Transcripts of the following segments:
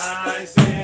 I sing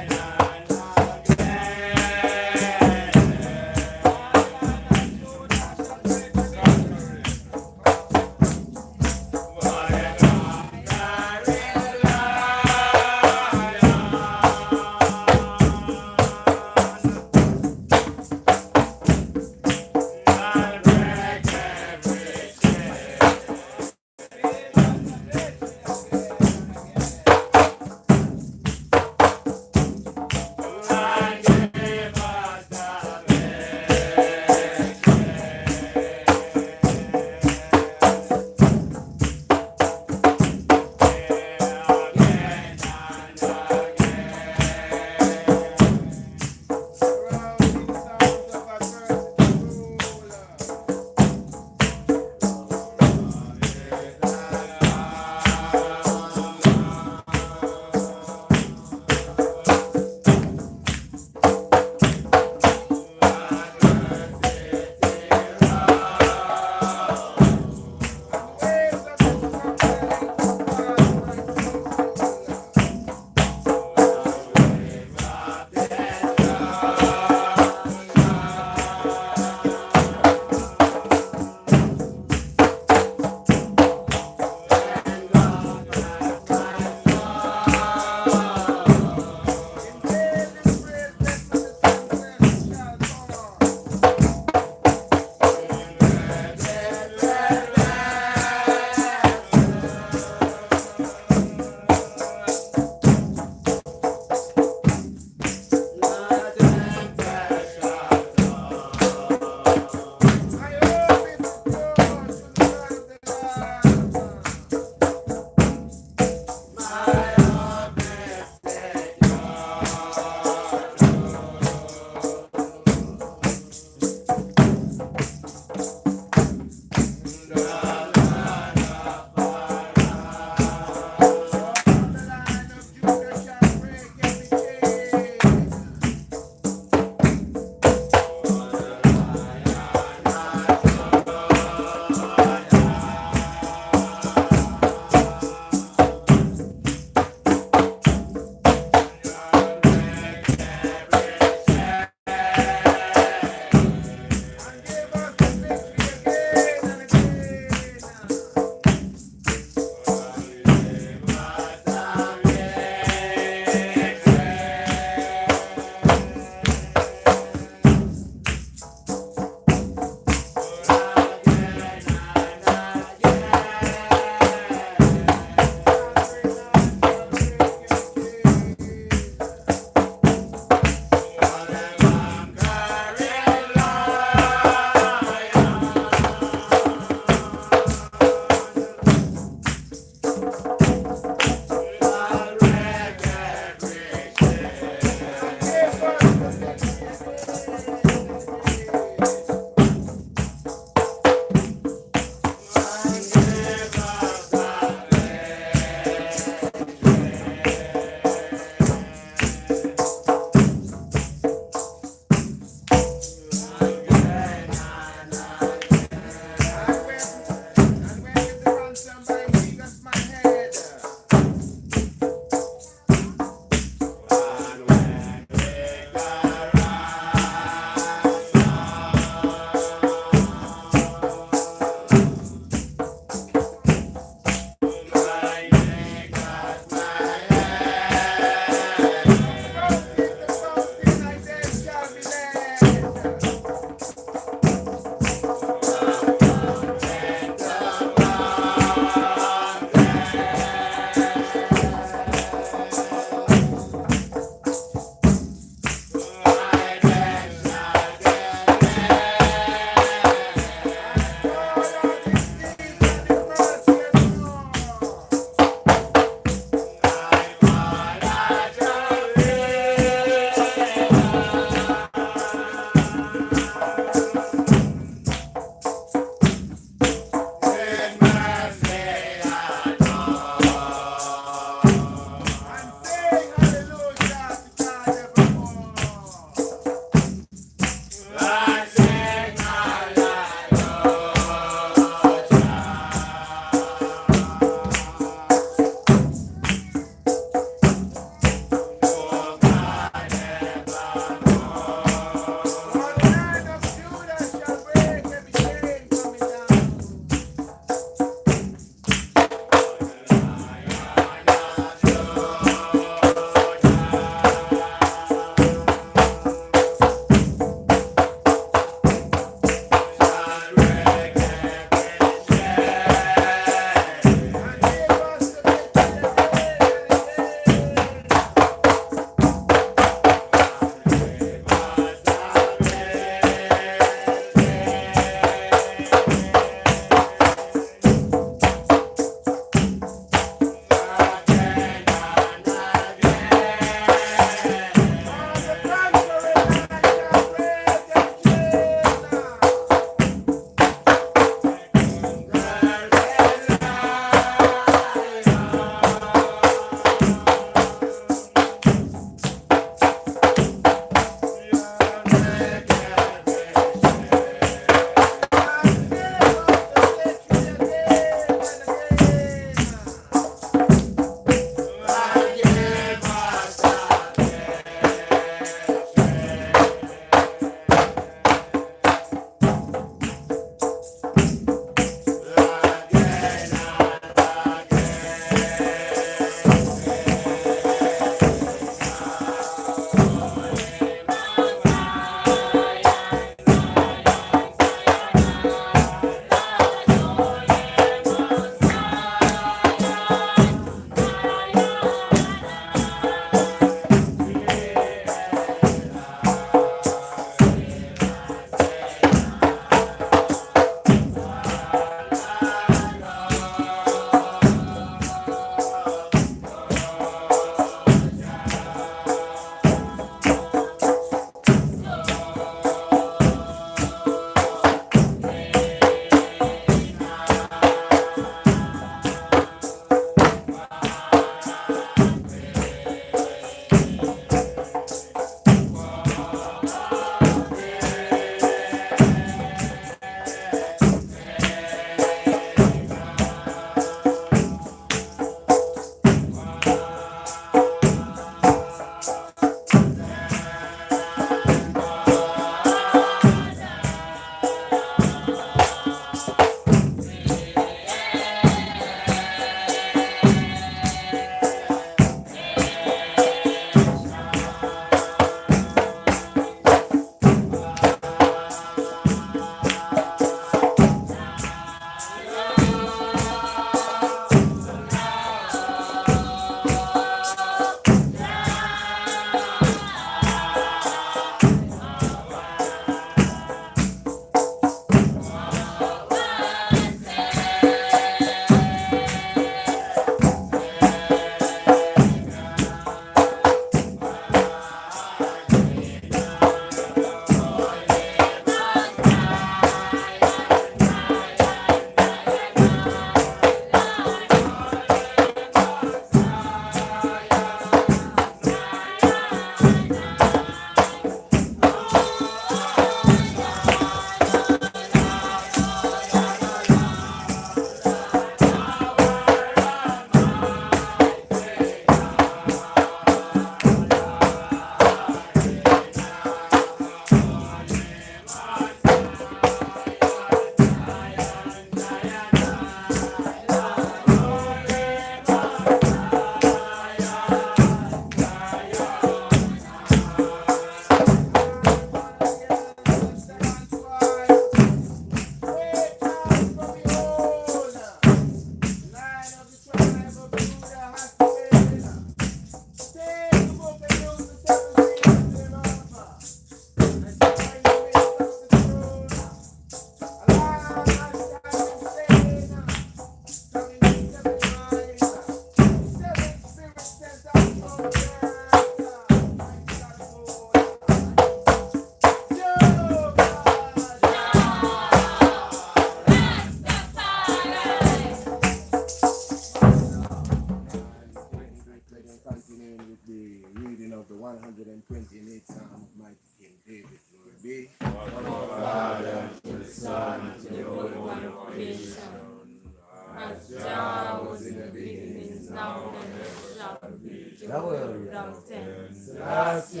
Now was in the beginning, is now and ever shall be. The world without end. Selassie,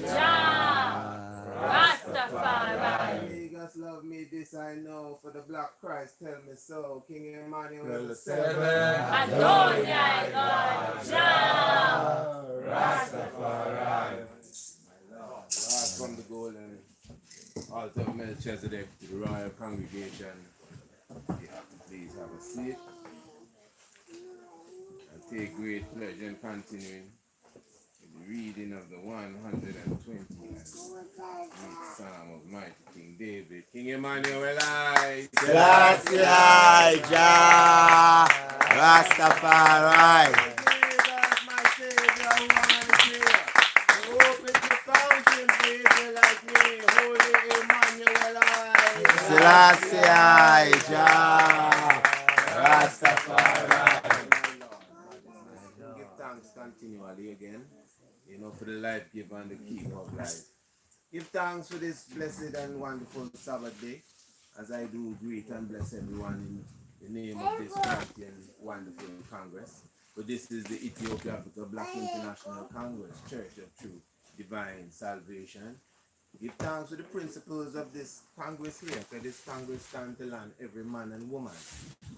Jah, Rastafari. Niggas love me, this I know. For the Black Christ, tell me so. King Emmanuel The VII. Adonai God, Jah, Rastafari. Lord from the golden altar of Melchizedek to the royal congregation. You have to please have a seat and take great pleasure in continuing with the reading of the 120th Psalm of mighty King David. King Emmanuel, I Selassie, Jah, Rastafari. Jesus, my Savior, who am I to fear? Who opens the fountain for people like me? Holy Emmanuel, I Selassie, Jah, Rastafari. Give thanks continually again, for the life giver and the keeper of life. Give thanks for this blessed and wonderful Sabbath day, as I do greet and bless everyone in the name of this mighty and wonderful Congress. But this is the Ethiopia Africa Black International Congress, Church of True Divine Salvation. Give thanks for the principles of this Congress here, because this Congress stands to land every man and woman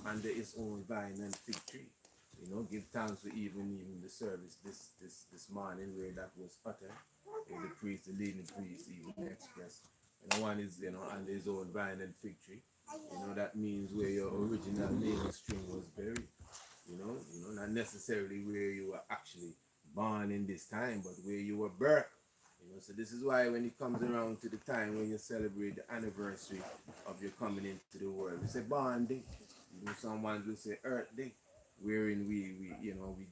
under its own vine and fig tree. Give thanks for even the service this morning where that was uttered. The priest, the leading priest, even expressed. One is under his own vine and fig tree. That means where your original naming string was buried. Not necessarily where you were actually born in this time, but where you were birthed. So this is why when it comes around to the time when you celebrate the anniversary of your coming into the world, we say born day. Someone will say earth day, wherein we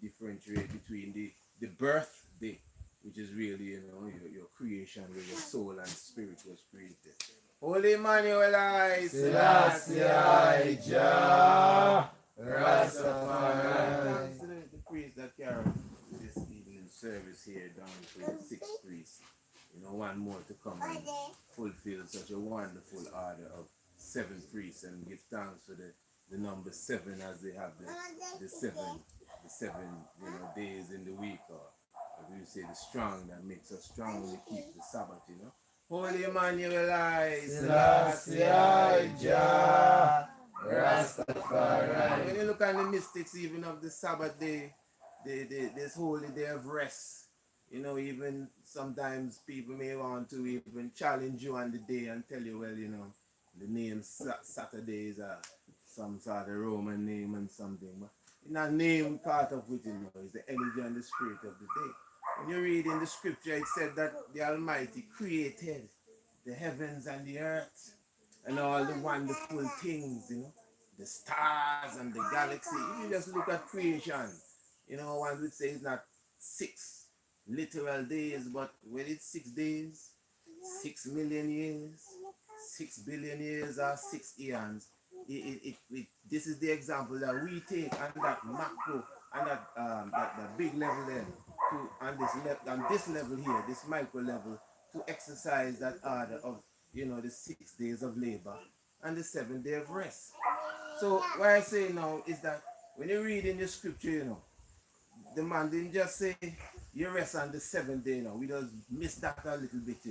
differentiate between the birth day, which is really your creation, where your soul and spirit was created. Holy Emmanuel, I Selassie, Jah, Rastafari. Thanks to the priest that carried this evening service here down to the sixth priest. One more to come and fulfill such a wonderful order of 7 priests, and give thanks for the number 7 as they have the seven days in the week, or as we say, the strong that makes us strong when we keep the Sabbath. Holy Emmanuel, I Selassie, Jah, Rastafari. When you look at the mystics even of the Sabbath day, this holy day of rest, even sometimes people may want to even challenge you on the day and tell you, well, the name Saturday is some sort of Roman name and something, but it's not name caught up with it, it's the energy and the spirit of the day. When you read in the scripture, it said that the Almighty created the heavens and the earth and all the wonderful things, the stars and the galaxy. If you just look at creation, one would say it's not 6 literal days, but when it's 6 days, 6 million years, 6 billion years, or 6 eons, this is the example that we take on that macro and that big level there, on this level here, this micro level, to exercise that order of the 6 days of labor and the 7th day of rest. So what I say now is that when you read in the scripture, the man didn't just say you rest on the 7th day. We just miss that a little bit.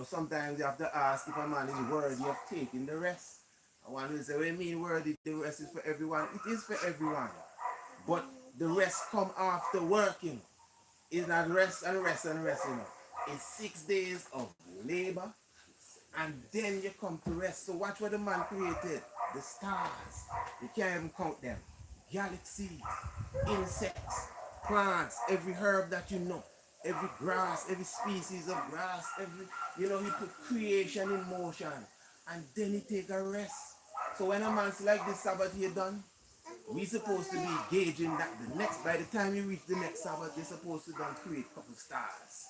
Sometimes you have to ask if a man is worthy of taking the rest. And one will say, what do you mean worthy? The rest is for everyone. It is for everyone. But the rest come after working. It's not rest and rest and rest. It's 6 days of labor, and then you come to rest. So watch what the man created. The stars, you can't even count them. Galaxies, insects, plants, every herb that every grass, every species of grass, he put creation in motion, and then he take a rest. So when a man's like this Sabbath here done, we supposed to be gauging that by the time you reach the next Sabbath, you're supposed to then create a couple stars.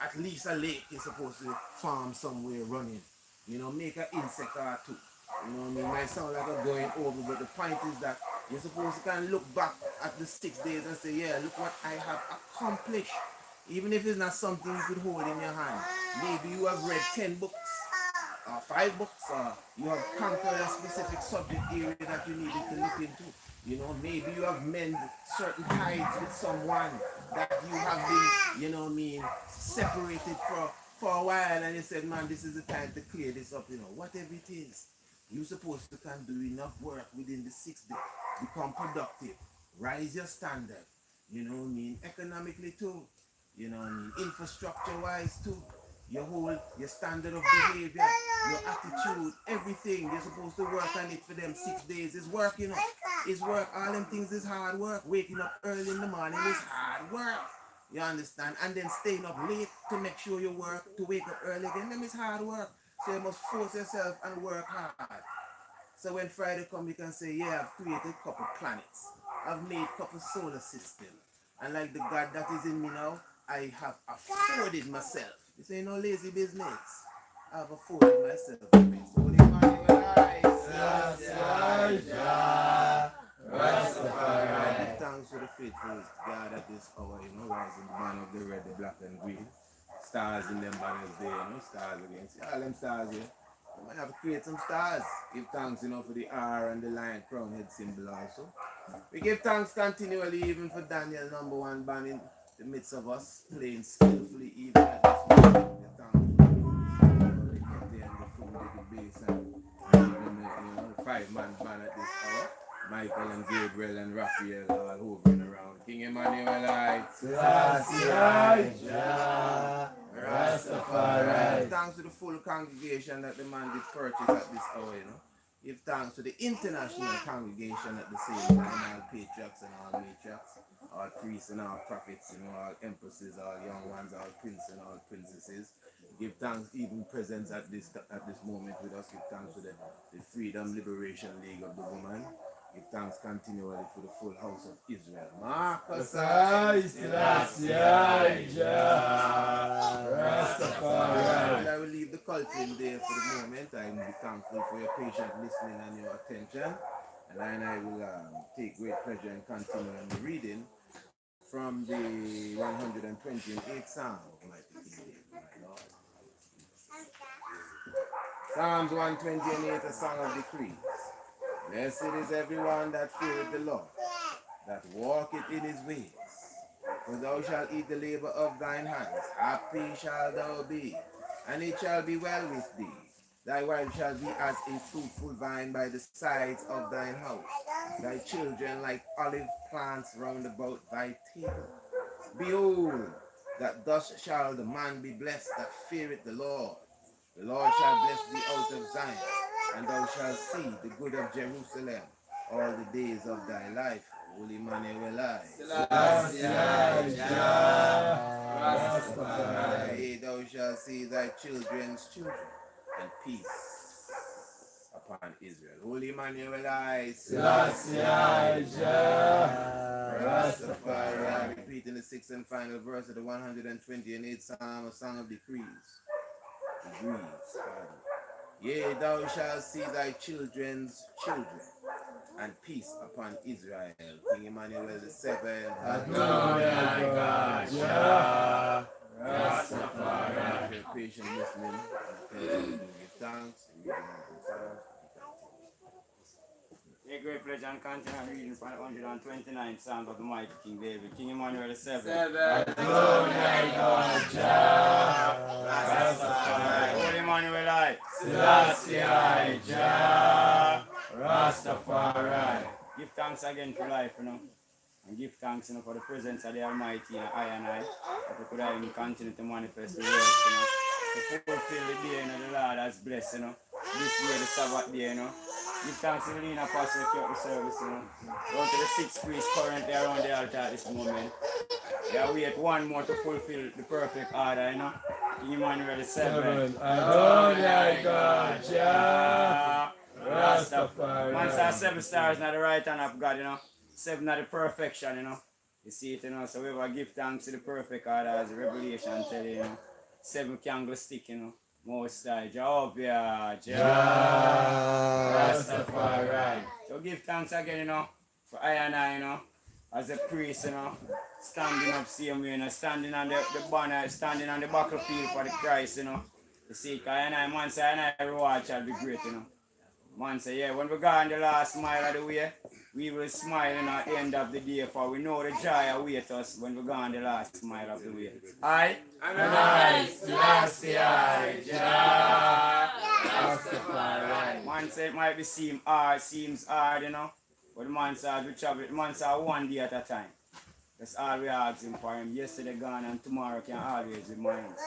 At least a lake you're supposed to farm somewhere running. Make an insect or two. It might sound like I'm going over, but the point is that you're supposed to kind of look back at the 6 days and say, yeah, look what I have accomplished. Even if it's not something you could hold in your hand. Maybe you have read 10 books. or 5 books, or you have conquered a specific subject area that you needed to look into. You know, maybe you have mended certain ties with someone that you have been, you know what I mean, separated for a while, and you said, man, this is the time to clear this up, you know, whatever it is. You're supposed to can do enough work within the 6 days, become productive, rise your standard, you know what I mean, economically too, you know what I mean, infrastructure wise too, your standard of behavior, your attitude, everything. You're supposed to work on it for them 6 days. It's work, you know. It's work. All them things is hard work. Waking up early in the morning is hard work. You understand? And then staying up late to make sure you work, to wake up early again, them is hard work. So you must force yourself and work hard. So when Friday comes, you can say, yeah, I've created a couple planets. I've made a couple solar systems. And like the God that is in me now, I have afforded myself. This ain't no lazy business. I've afforded myself. So the money will Rastafari. Give thanks to the faithful God at this hour, you know, rising the man of the red, the black and green. Stars in them banners there, you know, stars again. See all them stars here. You might have to create some stars. Give thanks, you know, for the R and the lion crown head symbol also. We give thanks continually even for Daniel #1 band in the midst of us, playing skillfully even at this moment. Give thanks for the there and the food, the bass and even the 5-man band at this hour. Michael and Gabriel and Raphael all hovering around. King Emmanuel, Rastafari. Thanks to the full congregation that the man did purchase at this hour, you know. Give thanks to the international congregation at the same time, all patriarchs and all matriarchs, all priests and all prophets, you know, all empresses, all young ones, all princes and all princesses. Give thanks even presence at this moment with us. Give thanks to the Freedom Liberation League of the Woman. Give thanks continually for the full house of Israel. Marcus, Rastafari. I will leave the culture there for the moment. I will be thankful for your patient listening and your attention. And I will take great pleasure in continuing the reading from the 128th Psalm of Mighty King David, my Lord. Psalms 128, a song of decrees. Blessed is everyone that feareth the Lord, that walketh in his ways. For thou shalt eat the labor of thine hands. Happy shalt thou be, and it shall be well with thee. Thy wife shall be as a fruitful vine by the sides of thine house. Thy children like olive plants round about thy table. Behold, that thus shall the man be blessed that feareth the Lord. The Lord shall bless thee out of Zion, and thou shalt see the good of Jerusalem all the days of thy life. Holy Emmanuel, thou shalt see thy children's children, and peace upon Israel. Holy Emmanuel, Rastafari. Repeating the 6th and final verse of the 128th Psalm, a song of decrees. Yea, thou shalt see thy children's children, and peace upon Israel. King Emmanuel the 7th. Rastafari. For your patient listening, give thanks. A great pleasure and continue reading from the 129th Psalm of the Mighty King David. King Emmanuel the 7th. Holy Emmanuel, Rastafari. Give thanks again for life, you know. And give thanks, you know, for the presence of the Almighty, you know, I and I. That we could even continue to manifest the words, you know. To fulfill the day, you know, the Lord has blessed, you know. This day, the Sabbath day, you know. Give thanks to the lean apostle who kept the service, you know. Going to the 6 priests currently around the altar at this moment. Yeah, we had one more to fulfill the perfect order, you know. King Emmanuel the 7th. Rastafari. Once our 7 stars at the right hand of God, you know. 7 at the perfection, you know. You see it, you know. So we will give thanks to the perfect order as the Revelation tell you, you know. 7 candlestick, you know. Most High, Jehovah, Rastafari. So give thanks again, you know, for I and I, you know, as a priest, you know, standing up same way, you know, standing on the banner, standing on the battlefield for the Christ, you know. You see, because man say, and I reward shall be great, you know. Man say, yeah, when we go on the last mile of the way, we will smile at the end of the day, for we know the joy awaits us when we go on the last mile of the way. Aye? Aye, Selassie, aye, Jah, Rastafari. Man say it might be seems hard, you know. But the man says we travel, the man says one day at a time. That's all we asking for him. Yesterday gone and tomorrow can always remind us.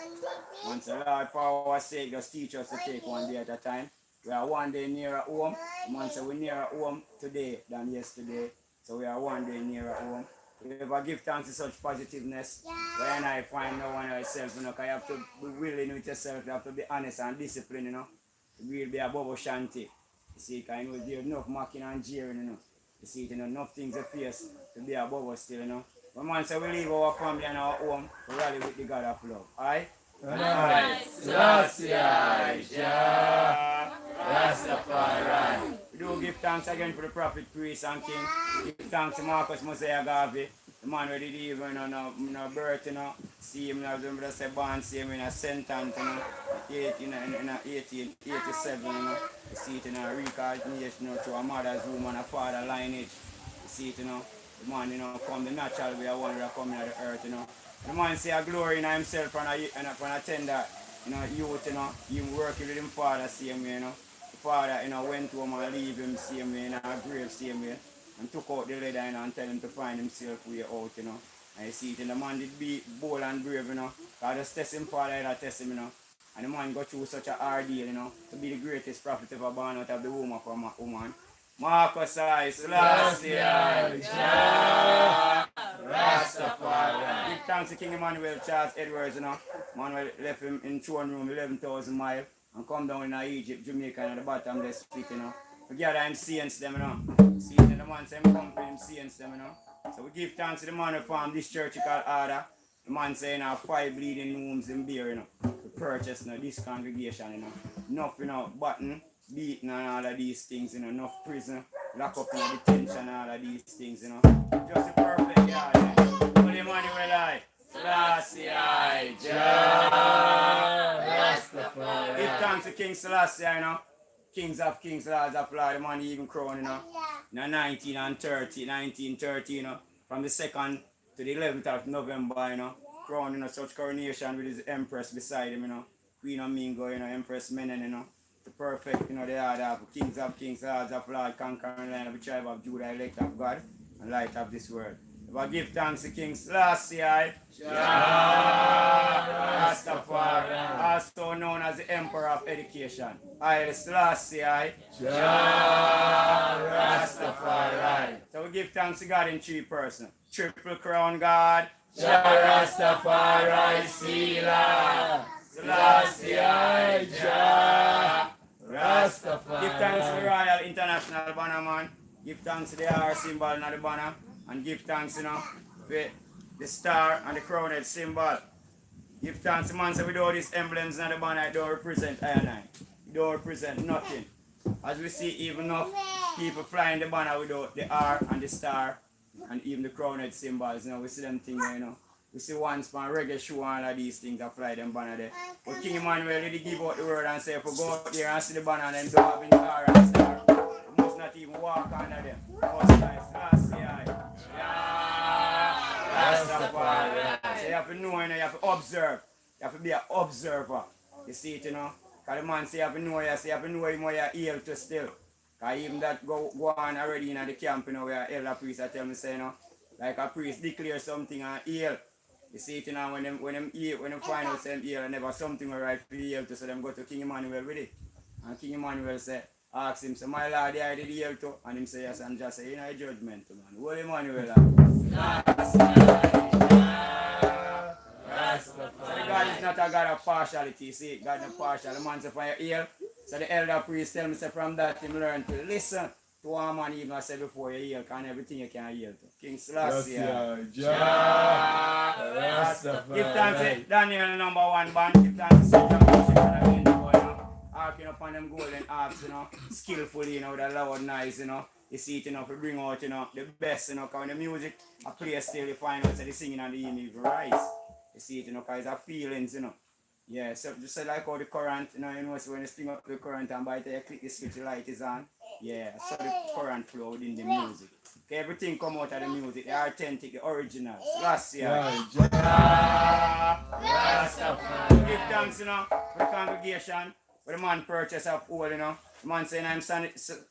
Man say, Lord, for our sake, just teach us to take one day at a time. We are one day nearer home. The man say we're nearer home today than yesterday. So we are one day nearer home. We ever give thanks to such positiveness. When I find no one ourselves, you know, because you have to be willing with yourself, you have to be honest and disciplined, you know. We will be above Shanti. You see, because you know, there's enough mocking and jeering, you know. You see, you know, enough things to face to be above us still, you know. But man say we leave our family and our home to rally with the God of love. Aye? Aye, Selassie, aye, Jah, Rastafari. We do give thanks again for the prophet, priest and king. Give thanks to Marcus Mosiah Garvey, the man who did even no birth, you know. See him, you know, say born, see him in a sentence, you know, in 1887, you know. You see it in a reincarnation, you know, to a mother's womb and a father lineage. You see it, you know. The man, you know, come the natural way, one way coming out of the earth, you know. The man see a glory in himself and a tender, you know, youth, you know. Him working with him father same way, you know. The father, you know, went home and leave him same way, in a grave same way. And took out the leather, you know, and tell him to find himself way out, you know. And you see it, and the man did be bold and brave, you know. God just test him father, that test him, you know. And the man got through such a ordeal, you know, to be the greatest prophet ever born out of the womb of a woman. Marcus I, Selassie I, Jah, Rastafari. Give thanks to King Emmanuel Charles Edwards, you know. Manuel left him in throne room 11,000 miles and come down in Egypt, Jamaica, and at the bottom of the street, you know. Together him saints them, you know. See, the man say him come for him saints them, you know. So we give thanks to the man who formed this church called Order. The man saying, you know, 5 bleeding wounds in beer, you know, to purchase, you know, this congregation, you know. Enough, you know, button, beating and all of these things, you know, enough prison, lock up in detention and all of these things, you know. Just a perfect yard, you know. What the money will I? Selassie I, Jah, Rastafari. Give thanks to King Selassie, you know. Kings of kings, lords of lords, the man even crown, you know. In 1930, you know. From the 2nd to the 11th of November, you know. Crown, you know, such coronation with his empress beside him, you know. Queen of Mingo, you know, Empress Menen, you know. The perfect, you know, the order of kings, lords of lords, conquering land of the tribe of Judah, elect of God, and light of this world. If I give thanks to King Selassie, Jah, Rastafari, also known as the Emperor of Education. I, Selassie, Jah, Rastafari. So we give thanks to God in 3 persons. Triple crown God, Jah Rastafari, Sila, Selassie, Jah, Rastafari. Give thanks to the Royal International Banner Man. Give thanks to the R symbol and the banner. And give thanks, you know, for the star and the crowned symbol. Give thanks to man, so without these emblems and the banner, it don't represent I and I. It don't represent nothing. As we see, even enough people flying the banner without the R and the star and even the crowned symbols, you know, we see them things, you know. We see ones from reggae show and all of these things that fly them banner there. But King Emmanuel really give out the word and say, if we go out there and see the banner and them don't have any R and star, we must not even walk under them. Most nice, last year. Rastafari. So you have to know, you know, you have to observe. You have to be an observer. You see it, you know. Because the man say you have to know, you have to know him where you're ill to still. Because even that go on already in the camp, you know, where elder priest I tell me say, you know, like a priest declare something and heal. You see it, you know, when them find out them heal and never something will right for heal to, so them go to King Emmanuel with it. And King Emmanuel say, ask him, so my Lord, I did heal too. And him say yes, and just say, you know, judgment, man. What Emmanuel Rastafari. So the God is not a God of partiality, you see, God is partial. The man say, for your heal. So the elder priest tell me, say, from that him learn to listen to one man even I said before you heal, and everything you can heal to. King Selassie, Jah, Rastafari. Give thanks to Daniel number 1 band, give thanks to St. Arcing upon them golden harps, you know, skillfully, you know, with a loud noise, you know. You see it, you know, to bring out, you know, the best, you know, because when the music, I play still, you find out, so the singing and the hymn, you rise. You see it, you know, because it's a feelings, you know. Yeah, so just like how the current, so when you string up the current and by the time you click the switch, the light is on. Yeah, so the current flow within the music. Okay, everything come out of the music, the authentic, the original. Lucia. Rastafari. Give thanks, for the congregation, for the man purchase of all, The man saying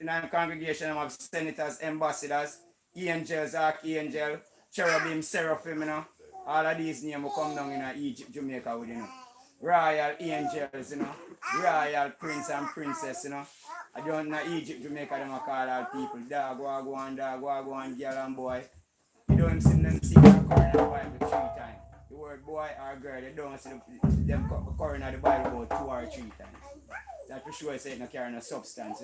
in I'm congregation, I'm senators, ambassadors, angels, archangel, cherubim, seraphim, All of these names will come down in Egypt, Jamaica with, Royal angels, royal prince and princess, I don't know Egypt, Jamaica, them call all people dog, wagwan, girl and boy. You don't see them sing the Quran in the Bible 3 times. The word boy or girl, you don't see them Quran in the Bible about 2 or 3 times. That for sure say it not carry no substance,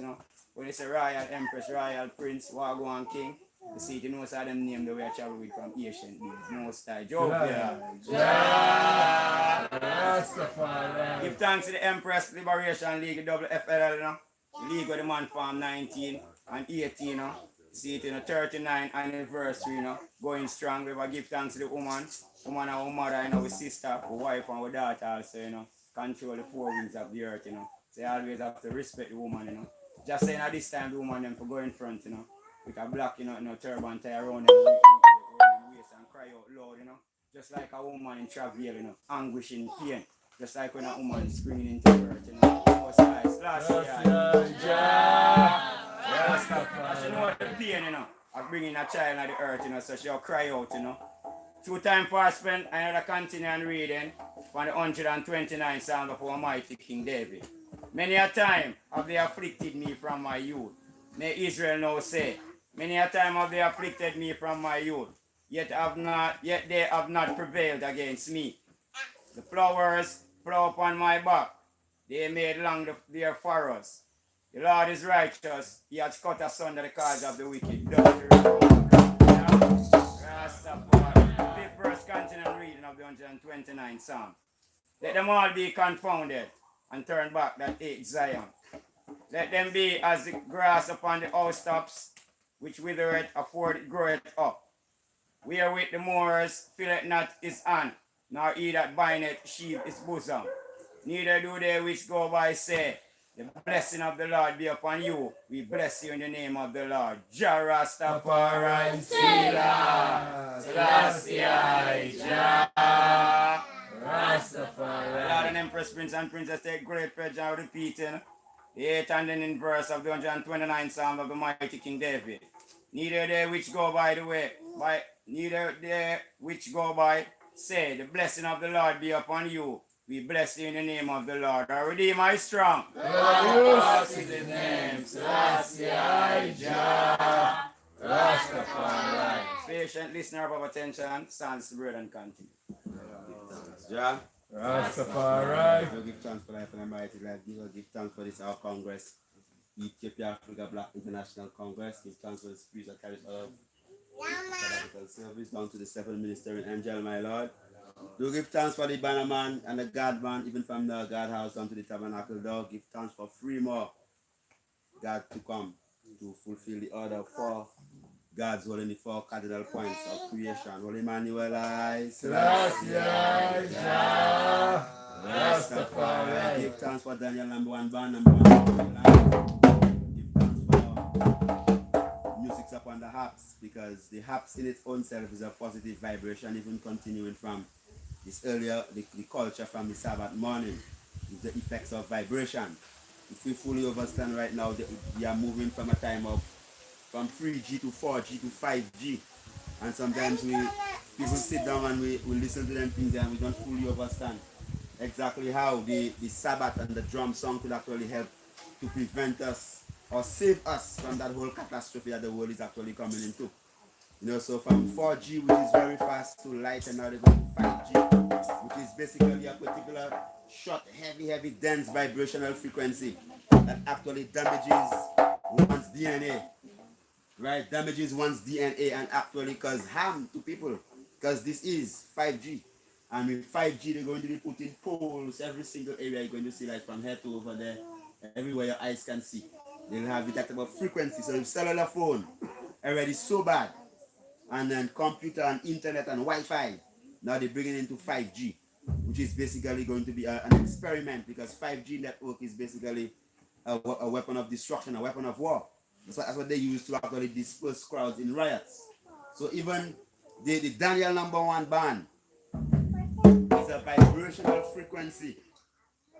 When it's a royal empress, royal prince, wagwan king, you see it, you some of them name the way I travel with from ancient days. Most high. Jovia. Give thanks to the Empress Liberation League, WFL, The league with the man from 19 and 18, See it in the 39th anniversary, Going strong. We will give thanks to the woman and our mother, our sister, our wife and our daughter also, Control the 4 winds of the earth, So you always have to respect the woman, Just saying at this time the woman them for go in front, With a black, turban tie around them waist and cry out loud, Just like a woman in travail, anguish in pain. Just like when a woman is screaming into birth, Most nice. Last year. She know the pain, of bringing a child on the earth, so she'll cry out, 2 times fast spent, another continue and reading from the 129th Psalm of Almighty King David. Many a time have they afflicted me from my youth. May Israel now say, many a time have they afflicted me from my youth, yet they have not prevailed against me. The flowers plow upon my back, they made long their furrows. The Lord is righteous, he has cut asunder the cause of the wicked. Rastafari. 5th verse, continue reading of the 129th Psalm. Let them all be confounded and turn back that hate Zion. Let them be as the grass upon the housetops, which withereth afore it groweth up. Wherewith the Moors filleth not his hand, nor he that bindeth sheave his bosom. Neither do they which go by say, the blessing of the Lord be upon you. We bless you in the name of the Lord. Jah Rastafari, Sila, Selassie, Jah Rastafari. The Lord and Empress, Prince and Princess take great pleasure in repeating the 8th and ending verse of the 129th Psalm of the mighty King David. Neither they which go by the way, neither they which go by say, the blessing of the Lord be upon you. We bless you in the name of the Lord. Our Redeemer is strong. Lord is his name. Selassie, Jah Rastafari. Patient listener of attention, stands to bread and continue. Jah Rastafari. We give thanks for life and mighty life. Give thanks for this our Congress, Ethiopia Africa Black International Congress. Give thanks for the spiritual carriage of Sabbath service down to the 7 ministering angel, my Lord. Do give thanks for the banner man and the God man, even from the God house down to the tabernacle door. Give thanks for 3 more God to come to fulfill the order of 4 God's will in the 4 cardinal points of creation. Holy Emmanuel, I Rastafari. Give thanks for Daniel number 1 band, number 1. Give thanks for music upon the harps, because the harps in its own self is a positive vibration, even continuing from this earlier, the culture from the Sabbath morning, with the effects of vibration. If we fully understand right now that we are moving from a time of from 3G to 4G to 5G, and sometimes people sit down and we listen to them things and we don't fully understand exactly how the Sabbath and the drum song could actually help to prevent us or save us from that whole catastrophe that the world is actually coming into. So from 4G, which is very fast, to light, and now they're going to 5G, which is basically a particular short, heavy, dense vibrational frequency that actually damages one's DNA. Right? Damages one's DNA and actually cause harm to people. Because this is 5G. And with 5G, they're going to be putting poles every single area. You're going to see, like from here to over there, everywhere your eyes can see. They'll have that type of frequency. So if cellular phone already so bad, and then computer and internet and Wi-Fi, now they're bringing into 5G, which is basically going to be an experiment, because 5G network is basically a weapon of destruction, a weapon of war. That's what they use to actually disperse crowds in riots. So even the Daniel #1 band is a vibrational frequency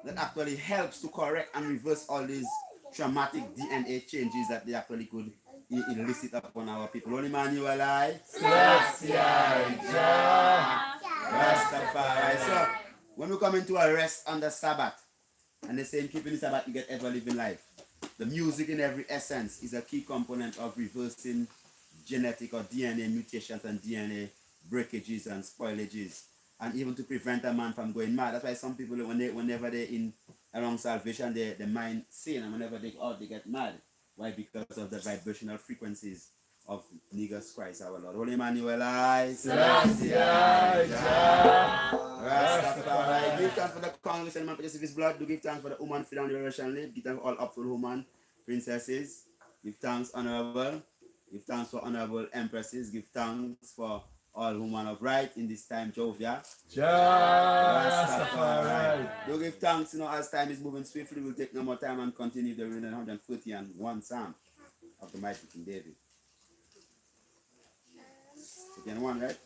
that actually helps to correct and reverse all these traumatic DNA changes that they actually could elicit upon our people. Holy Emmanuel, Rastafari. So when we come into a rest on the Sabbath, and they say in keeping the Sabbath you get ever living life, the music in every essence is a key component of reversing genetic or DNA mutations and DNA breakages and spoilages, and even to prevent a man from going mad. That's why some people, whenever they're in around salvation, their mind sane, and whenever they out, they get mad. Why? Because of the vibrational frequencies of Jesus Christ our Lord. Holy Emmanuel, Rastafari. Give thanks for the congregation, man, produce his blood. Do give thanks for the woman, freedom, liberation, live. Give thanks for all upful woman, princesses. Give thanks, honorable. Give thanks for honorable empresses. Give thanks for all women of right in this time, Jovia. Rastafari. Do give thanks, as time is moving swiftly, we'll take no more time and continue the reading 141 Psalm of the mighty King David. Again, one, right?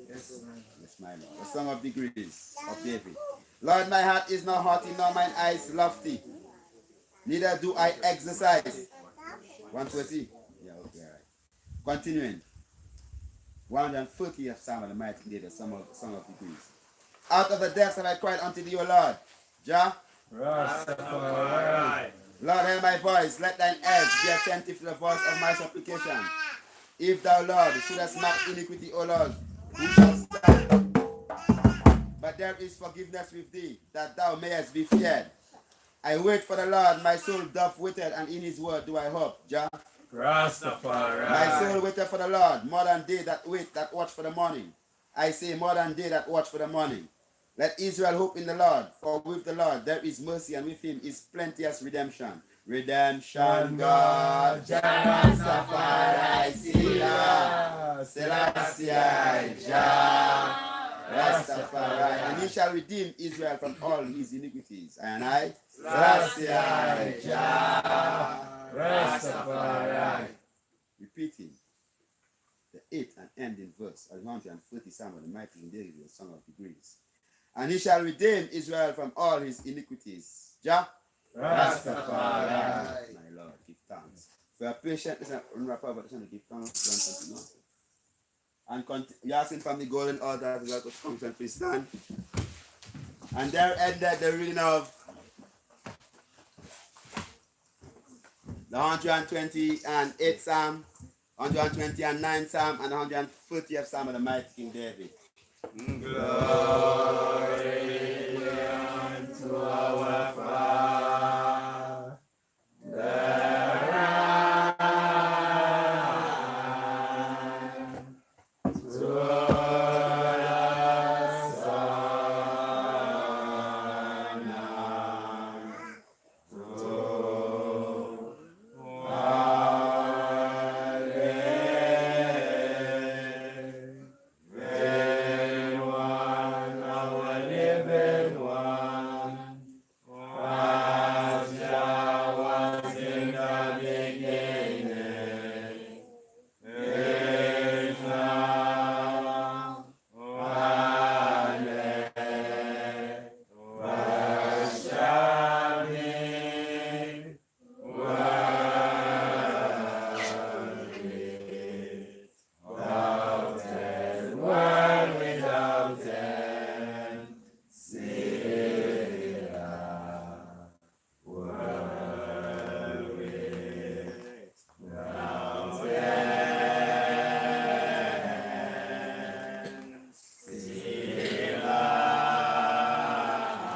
Yes, man. Yes, my Lord. The Song of Degrees of David. Lord, my heart is not haughty, nor mine eyes lofty. Neither do I exercise. 130. Yeah, okay, all right. Continuing. 130th Psalm of the mighty King David, Song of Degrees. Out of the depths have I cried unto thee, O Lord. Jah. Rastafari. Lord, hear my voice. Let thine ears be attentive to the voice of my supplication. If thou, Lord, shouldest mark iniquity, O Lord, who shall stand? But there is forgiveness with thee, that thou mayest be feared. I wait for the Lord, my soul doth waited, and in his word do I hope. Jah. Rastafari. My soul waiteth for the Lord, more than they that wait, that watch for the morning. I say, more than they that watch for the morning. Let Israel hope in the Lord, for with the Lord there is mercy, and with him is plenteous redemption. Redemption, God, Jah Rastafari, Selassie, Jah Rastafari, and he shall redeem Israel from all his iniquities. And I, Selassie, Jah Rastafari. Repeating the 8th and ending verse of 130 Psalm of the mighty King David, the Song of Degrees. And he shall redeem Israel from all his iniquities. Jah Rastafari. My Lord, give thanks. For your patience, listen, wrap up, but give thanks. And you're asking from the golden altar to go function, please stand. And there ended the reading of the 128th Psalm, 129th Psalm, and 130th Psalm of the mighty King David. Glory unto our Father. Without